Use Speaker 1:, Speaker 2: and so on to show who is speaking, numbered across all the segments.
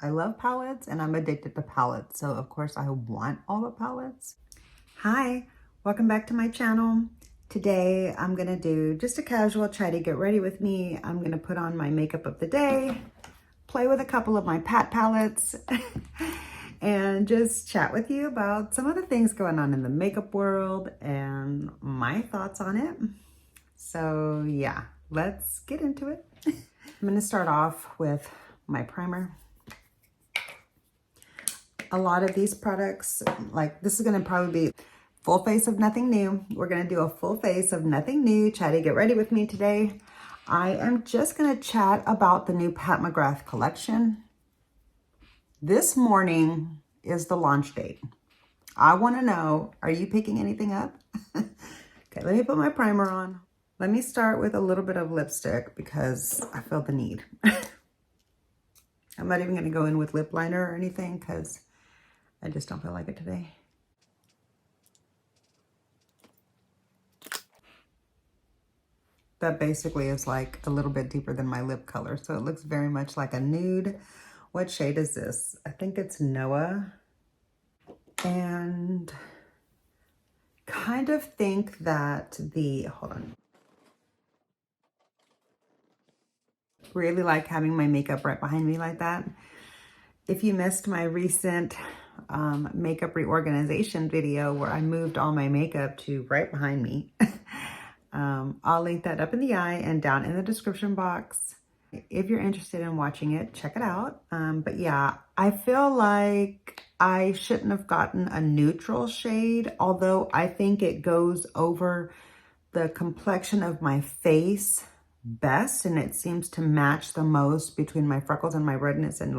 Speaker 1: I love palettes and I'm addicted to palettes. So of course I want all the palettes. Hi, welcome back to my channel. Today I'm gonna do just a casual try to get ready with me. I'm gonna put on my makeup of the day, play with a couple of my pat palettes, and just chat with you about some of the things going on in the makeup world and my thoughts on it. So yeah, let's get into it. I'm gonna start off with my primer. A lot of these products, like this is gonna probably be full face of nothing new. We're gonna do a full face of nothing new. Try to get ready with me today. I am just gonna chat about the new Pat McGrath collection. This morning is the launch date. I wanna know, are you picking anything up? Okay, let me put my primer on. Let me start with a little bit of lipstick because I feel the need. I'm not even gonna go in with lip liner or anything because I just don't feel like it today. That basically is like a little bit deeper than my lip color. So it looks very much like a nude. What shade is this? I think it's Noah. And kind of think that hold on. Really like having my makeup right behind me like that. If you missed my recent makeup reorganization video where I moved all my makeup to right behind me, I'll link that up in the eye and down in the description box. If you're interested in watching it, check it out. But yeah, I feel like I shouldn't have gotten a neutral shade, although I think it goes over the complexion of my face best, and it seems to match the most between my freckles and my redness and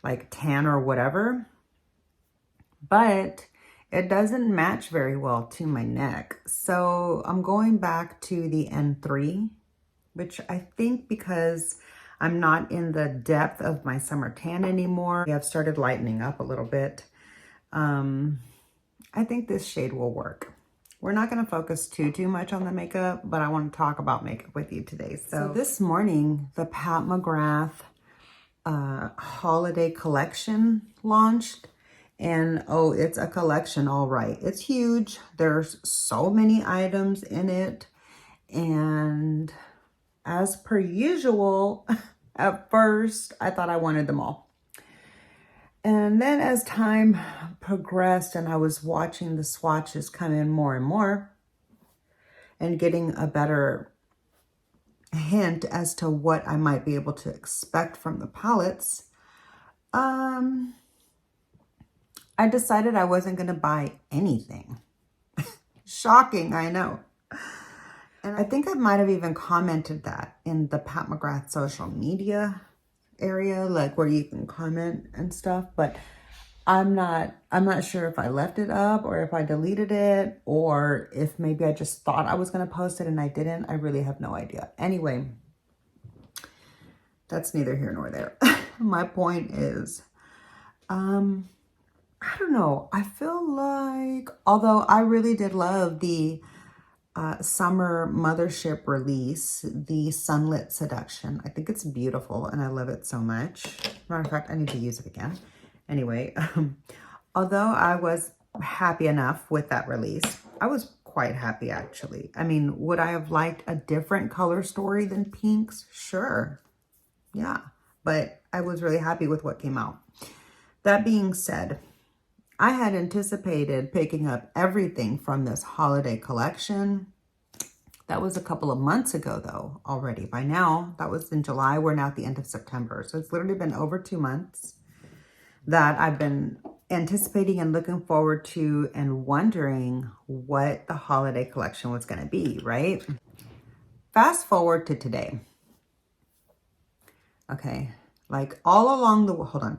Speaker 1: like tan or whatever. But it doesn't match very well to my neck. So I'm going back to the N3, which I think because I'm not in the depth of my summer tan anymore, I've started lightening up a little bit. I think this shade will work. We're not gonna focus too much on the makeup, but I wanna talk about makeup with you today. So this morning, the Pat McGrath holiday collection launched. And oh, it's a collection, all right. It's huge. There's so many items in it. And as per usual, at first, I thought I wanted them all. And then as time progressed and I was watching the swatches come in more and more and getting a better hint as to what I might be able to expect from the palettes, I decided I wasn't going to buy anything. Shocking, I know. And I think I might have even commented that in the Pat McGrath social media area, like where you can comment and stuff, but I'm not sure if I left it up or if I deleted it or if maybe I just thought I was going to post it and I didn't. I really have no idea. Anyway, that's neither here nor there. My point is, I don't know. I feel like, although I really did love the summer Mothership release, the Sunlit Seduction. I think it's beautiful and I love it so much. Matter of fact, I need to use it again. Anyway, although I was happy enough with that release, I was quite happy actually. I mean, would I have liked a different color story than pinks? Sure. Yeah. But I was really happy with what came out. That being said, I had anticipated picking up everything from this holiday collection. That was a couple of months ago though, already. By now, that was in July. We're now at the end of September. So it's literally been over 2 months that I've been anticipating and looking forward to and wondering what the holiday collection was gonna be, right? Fast forward to today. Okay, like all along the, hold on.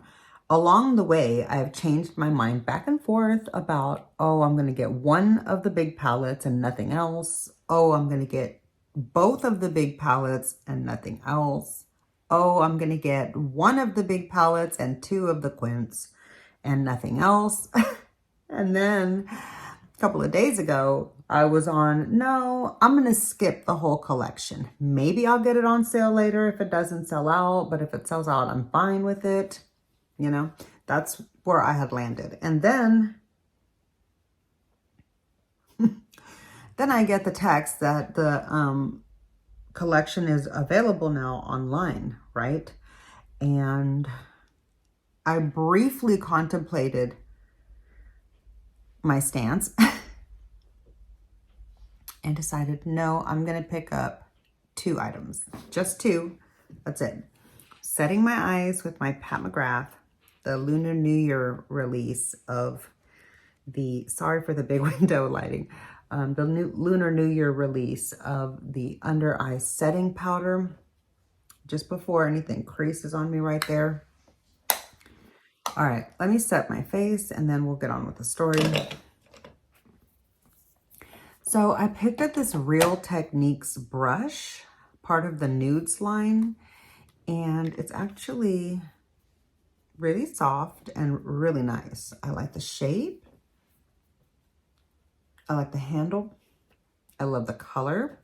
Speaker 1: Along the way, I've changed my mind back and forth about, oh, I'm going to get one of the big palettes and nothing else. Oh, I'm going to get both of the big palettes and nothing else. Oh, I'm going to get one of the big palettes and 2 of the quints and nothing else. And then a couple of days ago, I was on, no, I'm going to skip the whole collection. Maybe I'll get it on sale later if it doesn't sell out, but if it sells out, I'm fine with it. you know? That's where I had landed. And then I get the text that the collection is available now online, right? And I briefly contemplated my stance and decided, no, I'm going to pick up 2 items. Just 2. That's it. Setting my eyes with my Pat McGrath, the Lunar New Year release of the, sorry for the big window lighting, the Lunar New Year release of the under eye setting powder, just before anything creases on me right there. All right, let me set my face and then we'll get on with the story. So I picked up this Real Techniques brush, part of the Nudes line, and it's actually really soft and really nice. I like the shape. I like the handle. I love the color.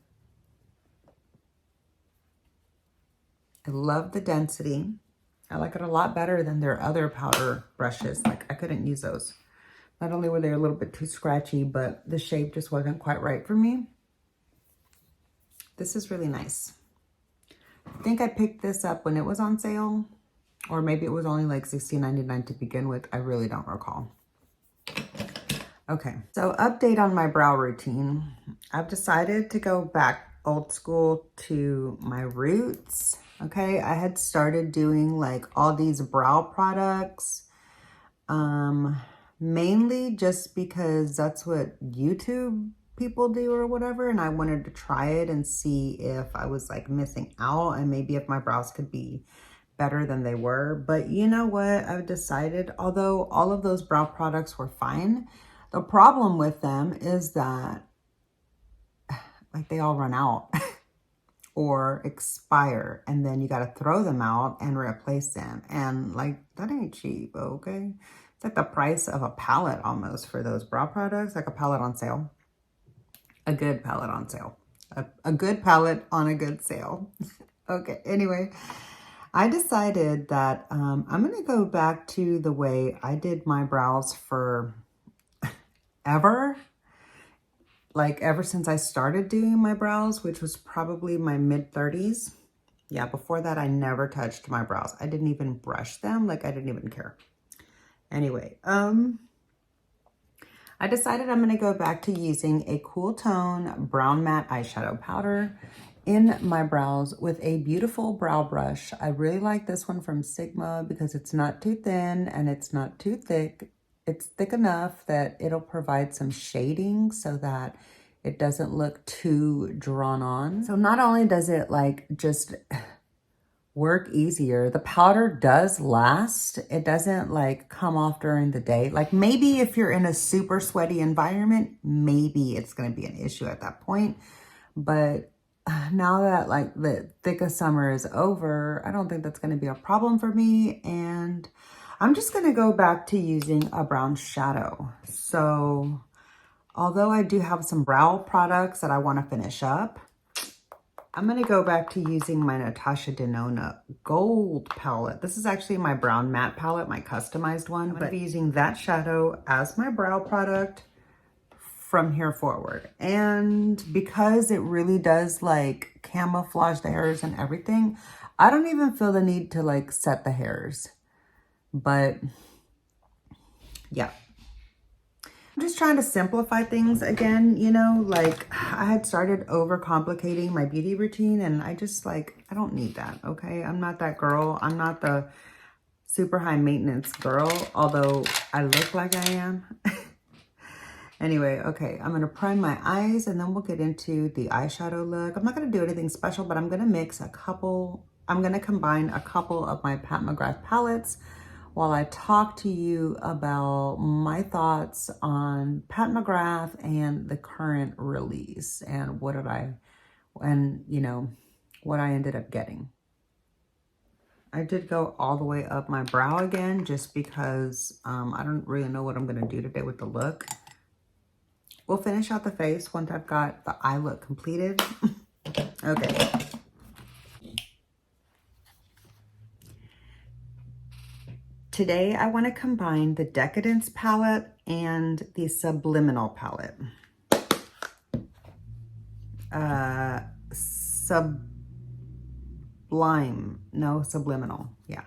Speaker 1: I love the density. I like it a lot better than their other powder brushes. Like, I couldn't use those. Not only were they a little bit too scratchy, but the shape just wasn't quite right for me. This is really nice. I think I picked this up when it was on sale, or maybe it was only like $16.99 to begin with. I really don't recall. Okay, so update on my brow routine. I've decided to go back old school to my roots. Okay, I had started doing like all these brow products, mainly just because that's what YouTube people do or whatever, and I wanted to try it and see if I was like missing out and maybe if my brows could be better than they were. But you know what, I've decided, although all of those brow products were fine, the problem with them is that like they all run out or expire, and then you got to throw them out and replace them, and like that ain't cheap. Okay, it's like the price of a palette almost for those brow products, like a palette on sale. A good palette on sale. A good palette on a good sale. Okay, anyway, I decided that I'm going to go back to the way I did my brows for ever. Like ever since I started doing my brows, which was probably my mid-30s. Yeah, before that, I never touched my brows. I didn't even brush them. Like, I didn't even care. Anyway, I decided I'm going to go back to using a cool tone brown matte eyeshadow powder in my brows with a beautiful brow brush. I really like this one from Sigma because it's not too thin and it's not too thick. It's thick enough that it'll provide some shading so that it doesn't look too drawn on. So not only does it like just work easier, the powder does last. It doesn't like come off during the day. Like maybe if you're in a super sweaty environment, maybe it's going to be an issue at that point. But now that like the thick of summer is over, I don't think that's going to be a problem for me. And I'm just going to go back to using a brown shadow. So although I do have some brow products that I want to finish up, I'm going to go back to using my Natasha Denona Gold palette. This is actually my brown matte palette, my customized one. I'm going to be using that shadow as my brow product from here forward. And because it really does like camouflage the hairs and everything, I don't even feel the need to like set the hairs. But yeah, I'm just trying to simplify things again, you know, like I had started overcomplicating my beauty routine and I just like, I don't need that, okay? I'm not that girl. I'm not the super high maintenance girl, although I look like I am. Anyway, okay, I'm going to prime my eyes and then we'll get into the eyeshadow look. I'm not going to do anything special, but I'm going to mix a couple, I'm going to combine a couple of my Pat McGrath palettes while I talk to you about my thoughts on Pat McGrath and the current release and what you know, what I ended up getting. I did go all the way up my brow again just because I don't really know what I'm going to do today with the look. We'll finish out the face once I've got the eye look completed. Okay. Today I want to combine the Decadence palette and the Subliminal palette. Subliminal, yeah.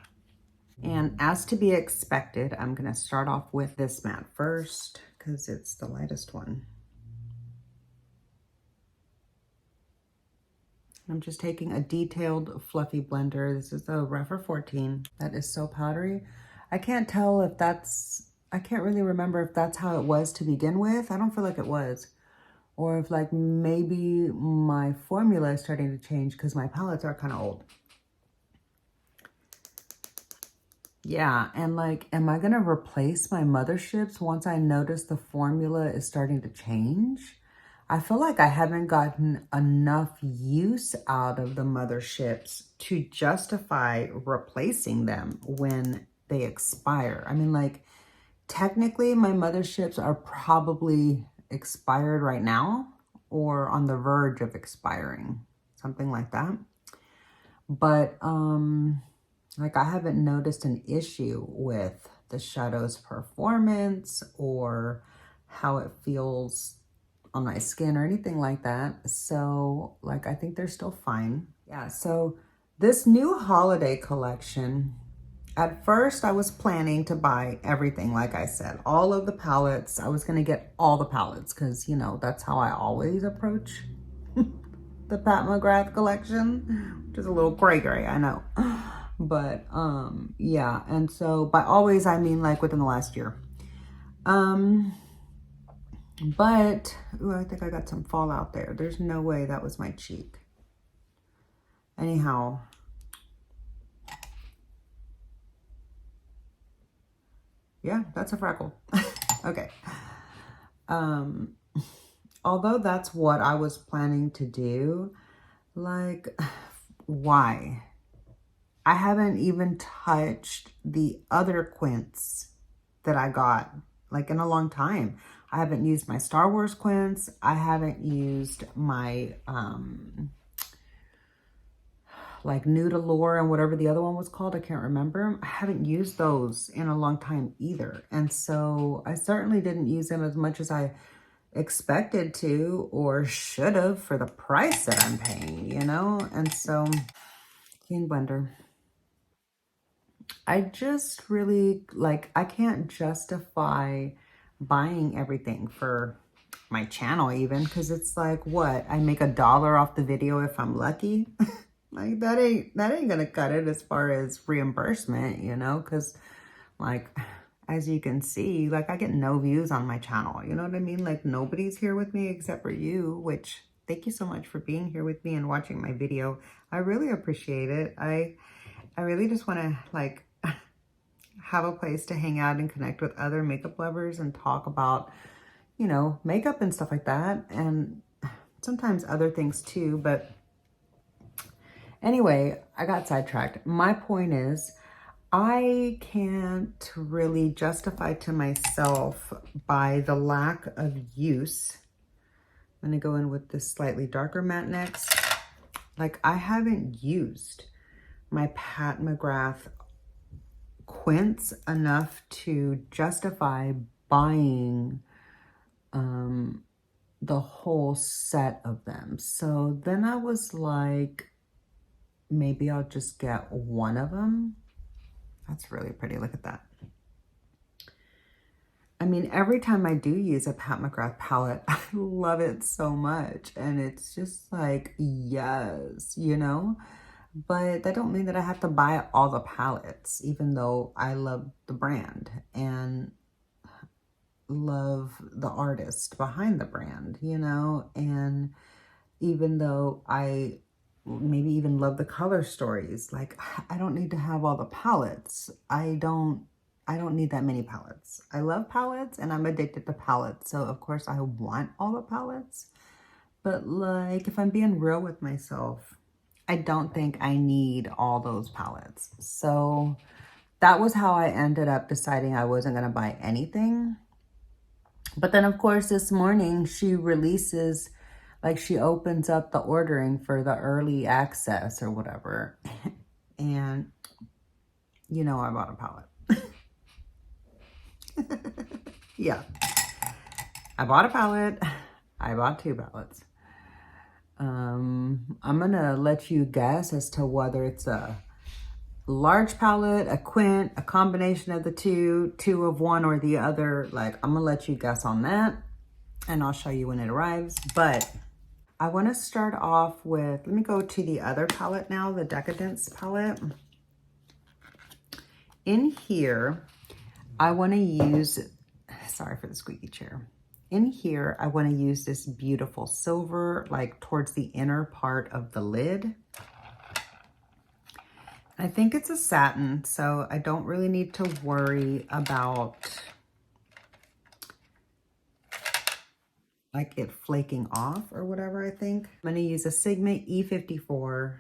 Speaker 1: And as to be expected, I'm going to start off with this matte first because it's the lightest one. I'm just taking a detailed fluffy blender. This is the Refer 14. That is so powdery. I can't tell if that's, I can't really remember if that's how it was to begin with. I don't feel like it was. Or if like maybe my formula is starting to change because my palettes are kind of old. Yeah, and like, am I going to replace my Motherships once I notice the formula is starting to change? I feel like I haven't gotten enough use out of the Motherships to justify replacing them when they expire. I mean, like, technically my Motherships are probably expired right now or on the verge of expiring, something like that. But, like, I haven't noticed an issue with the shadow's performance or how it feels on my skin or anything like that. So, like, I think they're still fine. Yeah, so this new holiday collection, at first I was planning to buy everything, like I said, all of the palettes. I was going to get all the palettes because, you know, that's how I always approach the Pat McGrath collection, which is a little gray, I know. But, yeah, and so by always, I mean like within the last year. But, ooh, I think I got some fallout there. There's no way that was my cheek. Anyhow. Yeah, that's a freckle. Okay. Although that's what I was planning to do, like, why? I haven't even touched the other quints that I got, like, in a long time. I haven't used my Star Wars quints. I haven't used my, like, Nude Allure and whatever the other one was called. I can't remember. I haven't used those in a long time either. And so I certainly didn't use them as much as I expected to or should have for the price that I'm paying, you know? And so, King Blender. I just really, like, I can't justify buying everything for my channel even, because it's like, what? I make $1 off the video if I'm lucky. Like, that ain't gonna cut it as far as reimbursement, you know? Because, like, as you can see, like, I get no views on my channel. You know what I mean? Like, nobody's here with me except for you, which, thank you so much for being here with me and watching my video. I really appreciate it. I really just want to, like, have a place to hang out and connect with other makeup lovers and talk about, you know, makeup and stuff like that. And sometimes other things too. But anyway, I got sidetracked. My point is, I can't really justify to myself by the lack of use. I'm going to go in with this slightly darker matte next. Like, I haven't used my Pat McGrath quints enough to justify buying the whole set of them. So then I was like, maybe I'll just get one of them. That's really pretty. Look at that. I mean, every time I do use a Pat McGrath palette, I love it so much. And it's just like, yes, you know? But that don't mean that I have to buy all the palettes, even though I love the brand and love the artist behind the brand, you know? And even though I maybe even love the color stories, like, I don't need to have all the palettes. I don't need that many palettes. I love palettes and I'm addicted to palettes. So of course I want all the palettes. But like, if I'm being real with myself, I don't think I need all those palettes. So that was how I ended up deciding I wasn't going to buy anything. But then, of course, this morning she releases, like, she opens up the ordering for the early access or whatever. And, you know, I bought a palette. Yeah. I bought a palette. I bought 2 palettes. I'm gonna let you guess as to whether it's a large palette, a quint, a combination of the two of one or the other. Like, I'm gonna let you guess on that, and I'll show you when it arrives. But I want to start off with, let me go to the other palette now, the Decadence palette. In here, I want to use, sorry for the squeaky chair. In here, I want to use this beautiful silver, like towards the inner part of the lid. I think it's a satin, so I don't really need to worry about like it flaking off or whatever, I think. I'm going to use a Sigma E54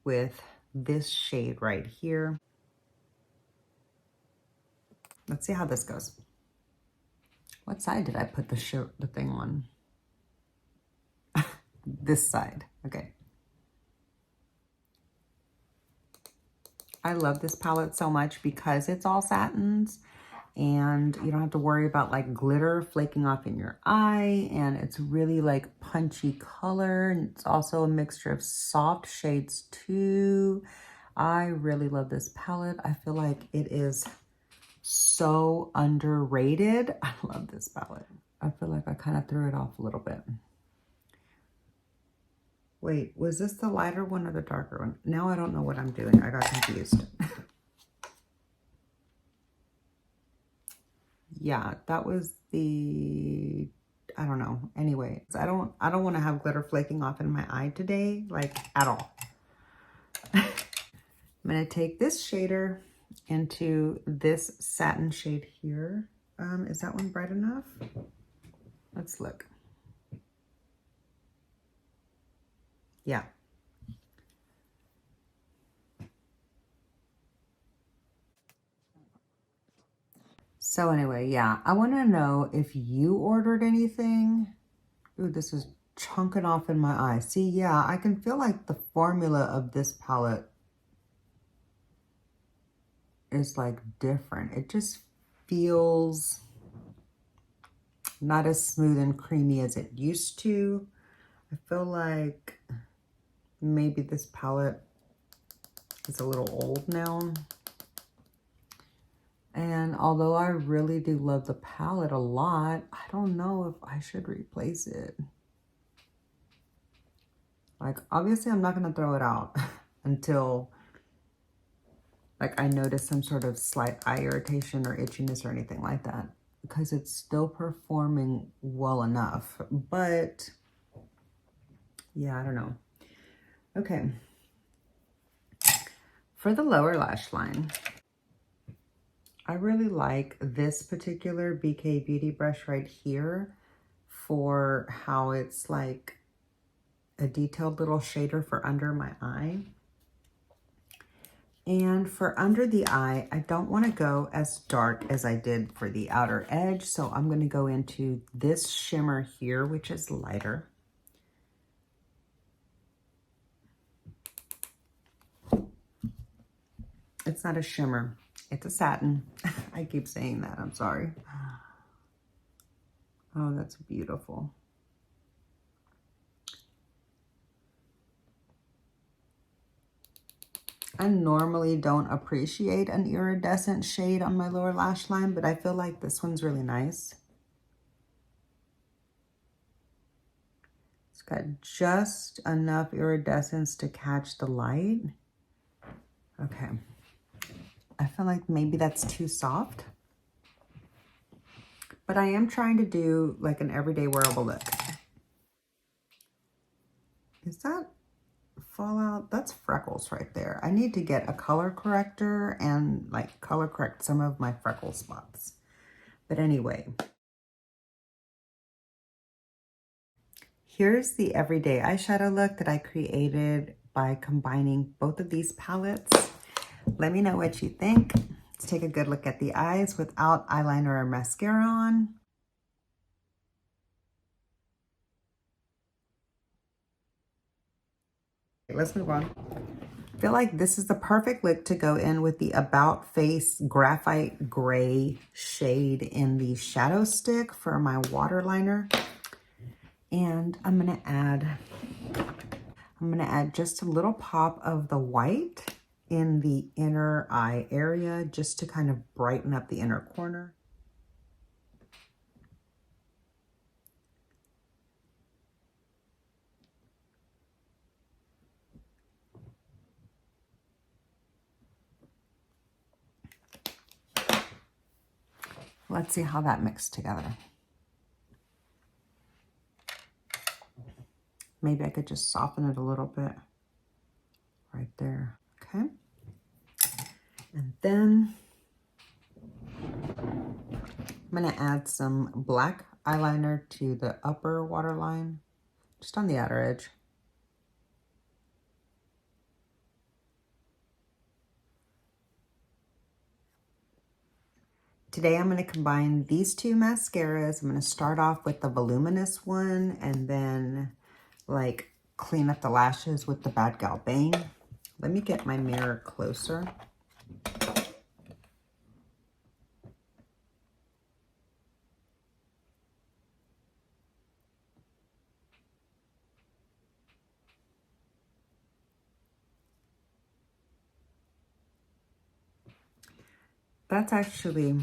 Speaker 1: with this shade right here. Let's see how this goes. What side did I put the thing on? This side. Okay. I love this palette so much because it's all satins and you don't have to worry about like glitter flaking off in your eye, and it's really like punchy color, and it's also a mixture of soft shades too. I really love this palette. I feel like it is so underrated. I love this palette. I feel like I kind of threw it off a little bit. Wait, was this the lighter one or the darker one? Now I don't know what I'm doing. I got confused. Yeah, that was the, I don't know. Anyway, I don't want to have glitter flaking off in my eye today, like at all. I'm going to take this shader into this satin shade here. Is that one bright enough? Let's look. Yeah. So anyway, yeah, I want to know if you ordered anything. Ooh, this is chunking off in my eye. See, yeah, I can feel like the formula of this palette is like different. It just feels not as smooth and creamy as it used to. I feel like maybe this palette is a little old now. And although I really do love the palette a lot, I don't know if I should replace it. Like, obviously I'm not going to throw it out until like I notice some sort of slight eye irritation or itchiness or anything like that, because it's still performing well enough. But yeah, I don't know. Okay. For the lower lash line, I really like this particular BK Beauty brush right here for how it's like a detailed little shader for under my eye. And for under the eye, I don't want to go as dark as I did for the outer edge. So I'm going to go into this shimmer here, which is lighter. It's not a shimmer. It's a satin. I keep saying that. I'm sorry. Oh, that's beautiful. I normally don't appreciate an iridescent shade on my lower lash line, but I feel like this one's really nice. It's got just enough iridescence to catch the light. Okay. I feel like maybe that's too soft, but I am trying to do like an everyday wearable look. Is that fallout? That's freckles right there. I need to get a color corrector and like color correct some of my freckle spots. But anyway, here's the everyday eyeshadow look that I created by combining both of these palettes. Let me know what you think. Let's take a good look at the eyes without eyeliner or mascara on. Let's move on. feel like this is the perfect look to go in with the About Face Graphite Gray shade in the shadow stick for my waterliner. And I'm gonna add just a little pop of the white in the inner eye area just to kind of brighten up the inner corner. Let's see how that mixed together. Maybe I could just soften it a little bit right there. Okay. And then I'm going to add some black eyeliner to the upper waterline, just on the outer edge. Today I'm going to combine these two mascaras. I'm going to start off with the voluminous one and then like clean up the lashes with the Bad Gal Bang. Let me get my mirror closer. That's actually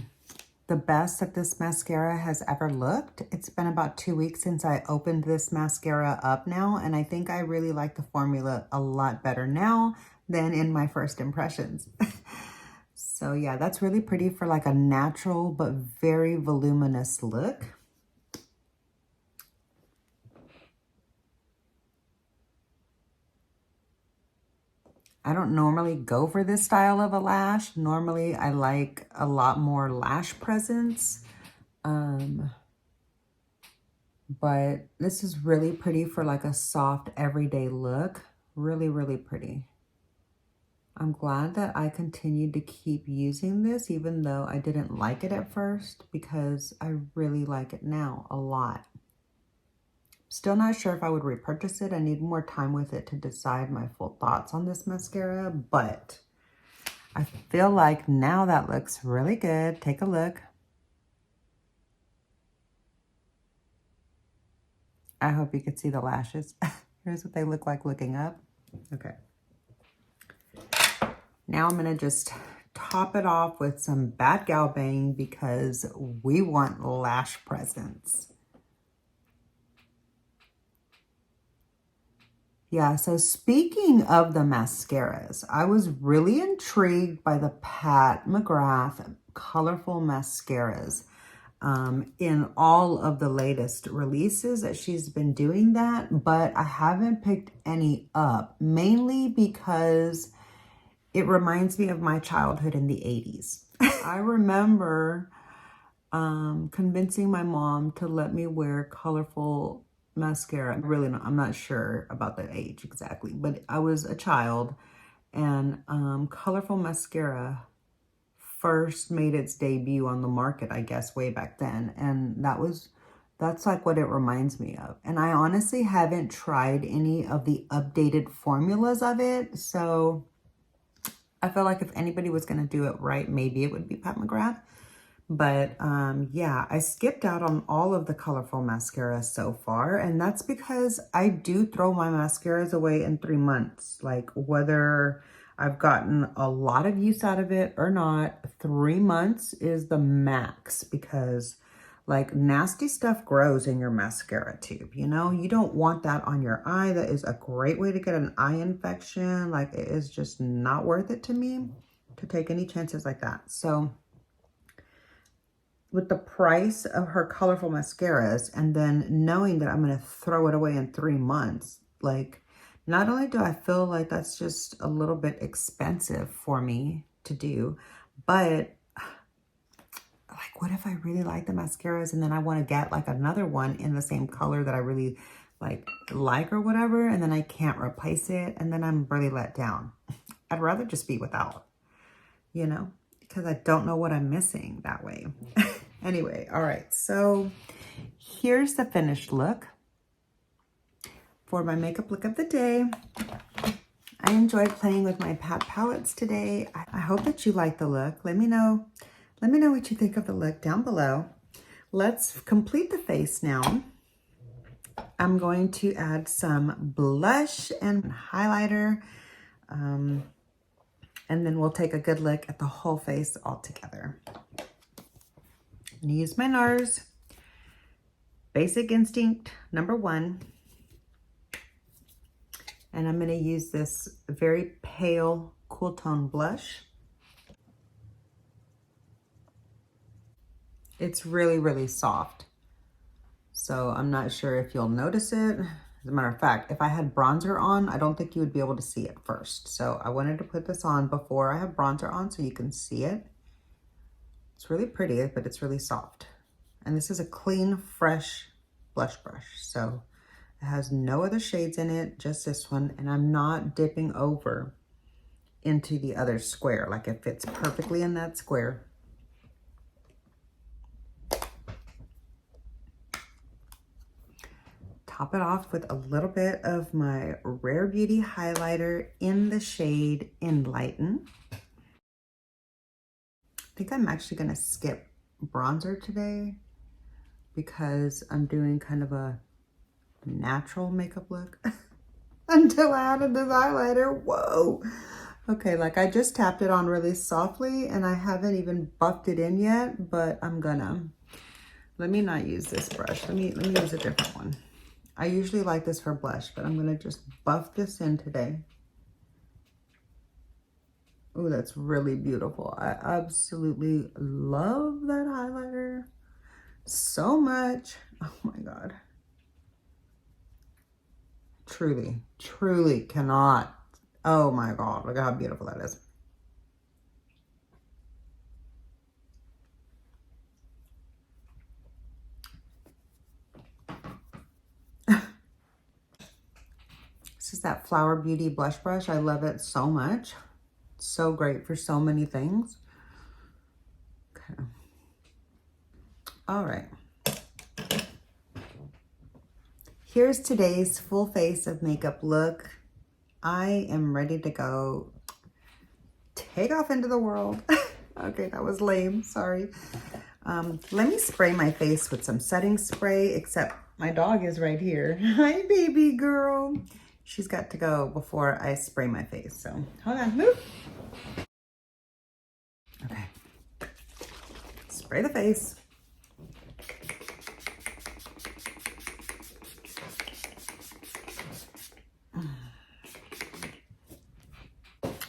Speaker 1: the best that this mascara has ever looked. It's been about 2 weeks since I opened this mascara up now, and I think I really like the formula a lot better now than in my first impressions. So yeah, that's really pretty for like a natural but very voluminous look. I don't normally go for this style of a lash. Normally, I like a lot more lash presence. But this is really pretty for like a soft everyday look. Really, really pretty. I'm glad that I continued to keep using this even though I didn't like it at first, because I really like it now a lot. Still not sure if I would repurchase it. I need more time with it to decide my full thoughts on this mascara, but I feel like now that looks really good. Take a look. I hope you could see the lashes. Here's what they look like looking up. Okay. Now I'm gonna just top it off with some Bad Gal Bang because we want lash presence. Yeah, so speaking of the mascaras, I was really intrigued by the Pat McGrath colorful mascaras. In all of the latest releases that she's been doing that, but I haven't picked any up, mainly because it reminds me of my childhood in the 80s. I remember convincing my mom to let me wear colorful mascara. I'm not sure about the age exactly, but I was a child, and colorful mascara first made its debut on the market, I guess, way back then. And that's like what it reminds me of. And I honestly haven't tried any of the updated formulas of it. So I feel like if anybody was going to do it right, maybe it would be Pat McGrath. But yeah, I skipped out on all of the colorful mascaras so far. And that's because I do throw my mascaras away in 3 months. Like whether I've gotten a lot of use out of it or not, 3 months is the max, because like nasty stuff grows in your mascara tube, you know? You don't want that on your eye. That is a great way to get an eye infection. Like it is just not worth it to me to take any chances like that. So with the price of her colorful mascaras and then knowing that I'm going to throw it away in 3 months, like not only do I feel like that's just a little bit expensive for me to do, but like what if I really like the mascaras and then I want to get like another one in the same color that I really like or whatever, and then I can't replace it, and then I'm really let down. I'd rather just be without, you know, because I don't know what I'm missing that way. Anyway, all right, so here's the finished look for my makeup look of the day. I enjoyed playing with my pat palettes today. I hope that you like the look. Let me know what you think of the look down below. Let's complete the face now. I'm going to add some blush and highlighter, and then we'll take a good look at the whole face all together. I'm gonna use my NARS Basic Instinct #1. And I'm gonna use this very pale cool tone blush. It's really, really soft. So I'm not sure if you'll notice it. As a matter of fact, if I had bronzer on, I don't think you would be able to see it first. So I wanted to put this on before I have bronzer on so you can see it. It's really pretty, but it's really soft. And this is a clean, fresh blush brush. So it has no other shades in it, just this one. And I'm not dipping over into the other square. Like it fits perfectly in that square. Top it off with a little bit of my Rare Beauty highlighter in the shade Enlighten. I think I'm actually gonna skip bronzer today because I'm doing kind of a natural makeup look until I added this highlighter. Whoa. Okay, like I just tapped it on really softly and I haven't even buffed it in yet, but I'm gonna. Let me not use this brush. Let me use a different one. I usually like this for blush, but I'm gonna just buff this in today. Oh, that's really beautiful. I absolutely love that highlighter so much. Oh my God. Truly, truly cannot. Oh my God, look at how beautiful that is. This is that Flower Beauty blush brush. I love it so much. It's so great for so many things. Okay. All right. Here's today's full face of makeup look. I am ready to go take off into the world. Okay, that was lame, sorry. Let me spray my face with some setting spray, except my dog is right here. Hi, baby girl. She's got to go before I spray my face, so hold on, move. Okay, spray the face.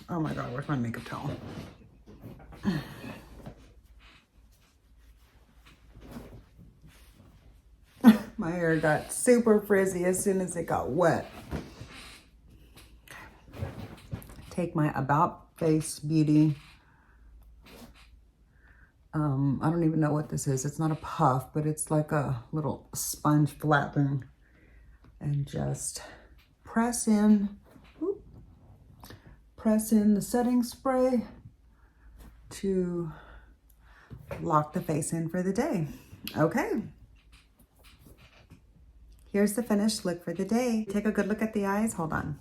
Speaker 1: Oh my God, where's my makeup towel? My hair got super frizzy as soon as it got wet. Take my About Face Beauty. I don't even know what this is. It's not a puff, but it's like a little sponge flatten. And just press in the setting spray to lock the face in for the day. Okay. Here's the finished look for the day. Take a good look at the eyes. Hold on.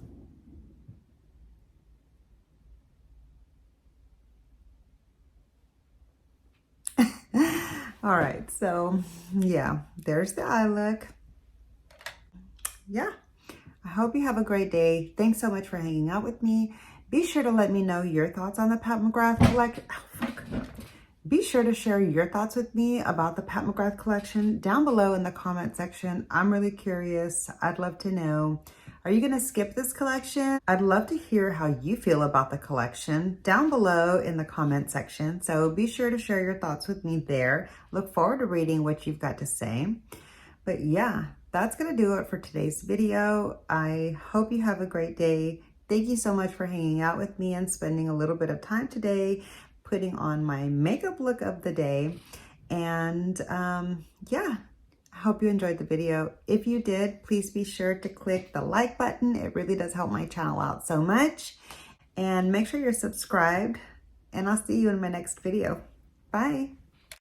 Speaker 1: All right, so yeah, there's the eye look. Yeah, I hope you have a great day. Thanks so much for hanging out with me. Be sure to let me know your thoughts on the Pat McGrath collection. Be sure to share your thoughts with me about the Pat McGrath collection down below in the comment section. I'm really curious. I'd love to know. Are you going to skip this collection? I'd love to hear how you feel about the collection down below in the comment section. So be sure to share your thoughts with me there. Look forward to reading what you've got to say. But yeah, that's going to do it for today's video. I hope you have a great day. Thank you so much for hanging out with me and spending a little bit of time today putting on my makeup look of the day. And yeah, I hope you enjoyed the video. If you did, please be sure to click the like button. It really does help my channel out so much. And make sure you're subscribed, and I'll see you in my next video. Bye.